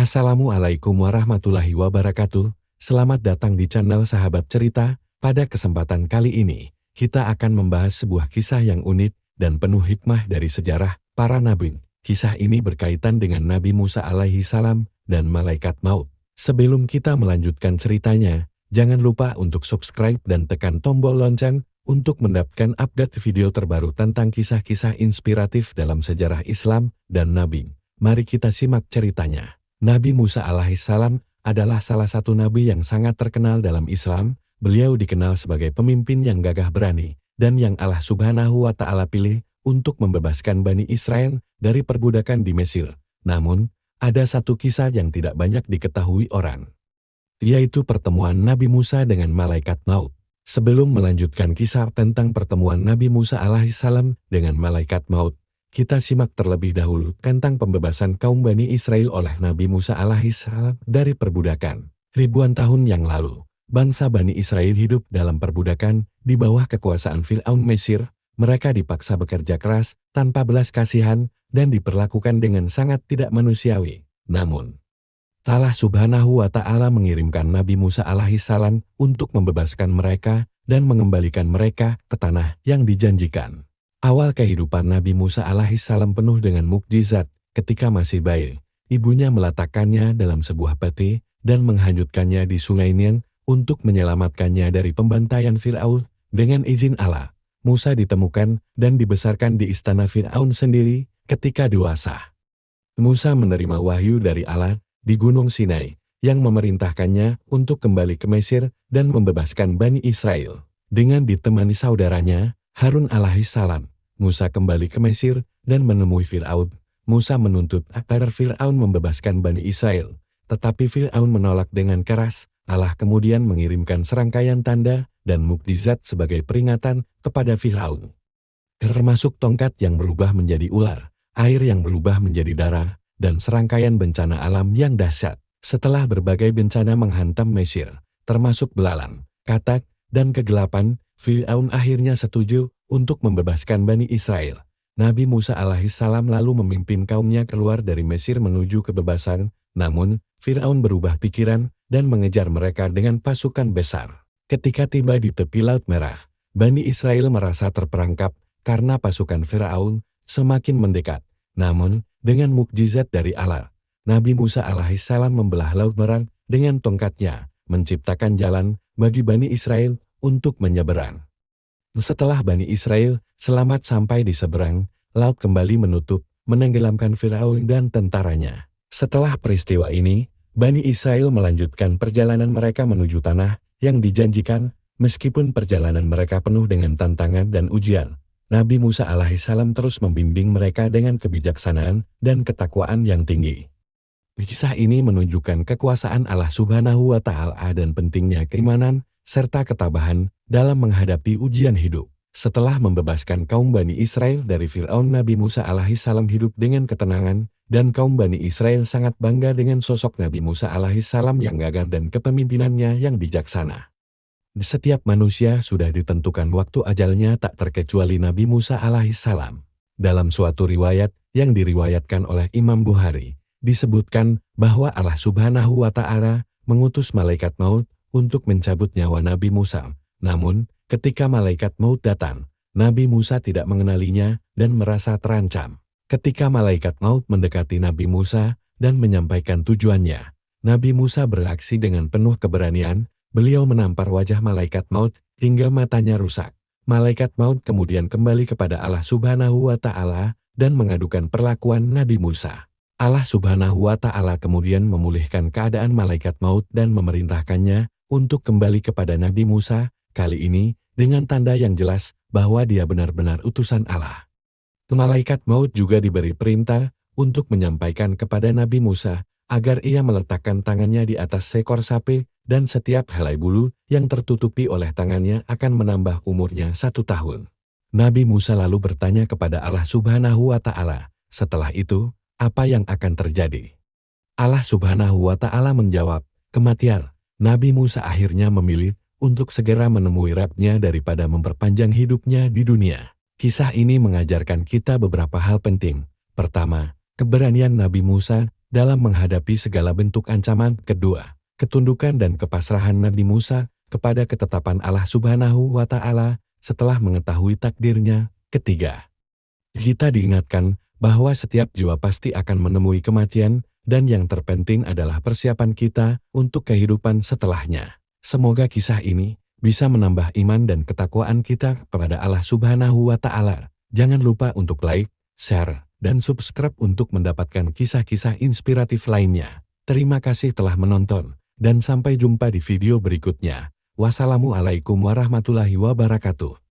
Assalamualaikum warahmatullahi wabarakatuh. Selamat datang di channel Sahabat Cerita. Pada kesempatan kali ini, kita akan membahas sebuah kisah yang unik dan penuh hikmah dari sejarah para nabi. Kisah ini berkaitan dengan Nabi Musa alaihi salam dan malaikat maut. Sebelum kita melanjutkan ceritanya, jangan lupa untuk subscribe dan tekan tombol lonceng untuk mendapatkan update video terbaru tentang kisah-kisah inspiratif dalam sejarah Islam dan Nabi. Mari kita simak ceritanya. Nabi Musa alaihissalam adalah salah satu nabi yang sangat terkenal dalam Islam. Beliau dikenal sebagai pemimpin yang gagah berani dan yang Allah Subhanahu wa Ta'ala pilih untuk membebaskan Bani Israel dari perbudakan di Mesir. Namun, ada satu kisah yang tidak banyak diketahui orang, yaitu pertemuan Nabi Musa dengan malaikat maut. Sebelum melanjutkan kisah tentang pertemuan Nabi Musa alaihissalam dengan malaikat maut, kita simak terlebih dahulu tentang pembebasan kaum Bani Israel oleh Nabi Musa alaihissalam dari perbudakan. Ribuan tahun yang lalu, bangsa Bani Israel hidup dalam perbudakan di bawah kekuasaan Fir'aun Mesir. Mereka dipaksa bekerja keras tanpa belas kasihan dan diperlakukan dengan sangat tidak manusiawi. Namun, Allah Subhanahu wa Ta'ala mengirimkan Nabi Musa alaihissalam untuk membebaskan mereka dan mengembalikan mereka ke tanah yang dijanjikan. Awal kehidupan Nabi Musa alaihissalam penuh dengan mukjizat. Ketika masih bayi, ibunya meletakkannya dalam sebuah peti dan menghanyutkannya di sungai Nil untuk menyelamatkannya dari pembantaian Fir'aun. Dengan izin Allah, Musa ditemukan dan dibesarkan di istana Fir'aun sendiri. Ketika dewasa, Musa menerima wahyu dari Allah di Gunung Sinai yang memerintahkannya untuk kembali ke Mesir dan membebaskan Bani Israel. Dengan ditemani saudaranya, Harun alaihissalam, Musa kembali ke Mesir dan menemui Fir'aun. Musa menuntut agar Fir'aun membebaskan Bani Israel, tetapi Fir'aun menolak dengan keras. Allah kemudian mengirimkan serangkaian tanda dan mukjizat sebagai peringatan kepada Fir'aun, termasuk tongkat yang berubah menjadi ular, air yang berubah menjadi darah, dan serangkaian bencana alam yang dahsyat. Setelah berbagai bencana menghantam Mesir, termasuk belalang, katak, dan kegelapan, Fir'aun akhirnya setuju untuk membebaskan Bani Israel. Nabi Musa alaihissalam lalu memimpin kaumnya keluar dari Mesir menuju kebebasan. Namun, Fir'aun berubah pikiran dan mengejar mereka dengan pasukan besar. Ketika tiba di tepi Laut Merah, Bani Israel merasa terperangkap karena pasukan Fir'aun semakin mendekat. Namun, dengan mukjizat dari Allah, Nabi Musa alaihissalam membelah Laut Merah dengan tongkatnya, menciptakan jalan bagi Bani Israel untuk menyeberang. Setelah Bani Israel selamat sampai di seberang, laut kembali menutup, menenggelamkan Fir'aun dan tentaranya. Setelah peristiwa ini, Bani Israel melanjutkan perjalanan mereka menuju tanah yang dijanjikan. Meskipun perjalanan mereka penuh dengan tantangan dan ujian, Nabi Musa alaihissalam terus membimbing mereka dengan kebijaksanaan dan ketakwaan yang tinggi. Kisah ini menunjukkan kekuasaan Allah Subhanahu wa Ta'ala dan pentingnya keimanan serta ketabahan dalam menghadapi ujian hidup. Setelah membebaskan kaum Bani Israel dari Fir'aun, Nabi Musa alaihissalam hidup dengan ketenangan, dan kaum Bani Israel sangat bangga dengan sosok Nabi Musa alaihissalam yang gagah dan kepemimpinannya yang bijaksana. Setiap manusia sudah ditentukan waktu ajalnya, tak terkecuali Nabi Musa alaihissalam. Dalam suatu riwayat yang diriwayatkan oleh Imam Bukhari, disebutkan bahwa Allah Subhanahu wa Ta'ala mengutus malaikat maut untuk mencabut nyawa Nabi Musa. Namun, ketika malaikat maut datang, Nabi Musa tidak mengenalinya dan merasa terancam. Ketika malaikat maut mendekati Nabi Musa dan menyampaikan tujuannya, Nabi Musa bereaksi dengan penuh keberanian. Beliau menampar wajah malaikat maut hingga matanya rusak. Malaikat maut kemudian kembali kepada Allah Subhanahu wa Ta'ala dan mengadukan perlakuan Nabi Musa. Allah Subhanahu wa Ta'ala kemudian memulihkan keadaan malaikat maut dan memerintahkannya untuk kembali kepada Nabi Musa, kali ini dengan tanda yang jelas bahwa dia benar-benar utusan Allah. Malaikat maut juga diberi perintah untuk menyampaikan kepada Nabi Musa agar ia meletakkan tangannya di atas seekor sapi, dan setiap helai bulu yang tertutupi oleh tangannya akan menambah umurnya 1 tahun. Nabi Musa lalu bertanya kepada Allah Subhanahu wa Ta'ala, setelah itu, apa yang akan terjadi? Allah Subhanahu wa Ta'ala menjawab, kematian. Nabi Musa akhirnya memilih untuk segera menemui Rabb-nya daripada memperpanjang hidupnya di dunia. Kisah ini mengajarkan kita beberapa hal penting. Pertama, keberanian Nabi Musa dalam menghadapi segala bentuk ancaman. Kedua, ketundukan dan kepasrahan Nabi Musa kepada ketetapan Allah Subhanahu wa Ta'ala setelah mengetahui takdirnya. Ketiga, kita diingatkan bahwa setiap jiwa pasti akan menemui kematian, dan yang terpenting adalah persiapan kita untuk kehidupan setelahnya. Semoga kisah ini bisa menambah iman dan ketakwaan kita kepada Allah Subhanahu wa Ta'ala. Jangan lupa untuk like, share, dan subscribe untuk mendapatkan kisah-kisah inspiratif lainnya. Terima kasih telah menonton, dan sampai jumpa di video berikutnya. Wassalamualaikum warahmatullahi wabarakatuh.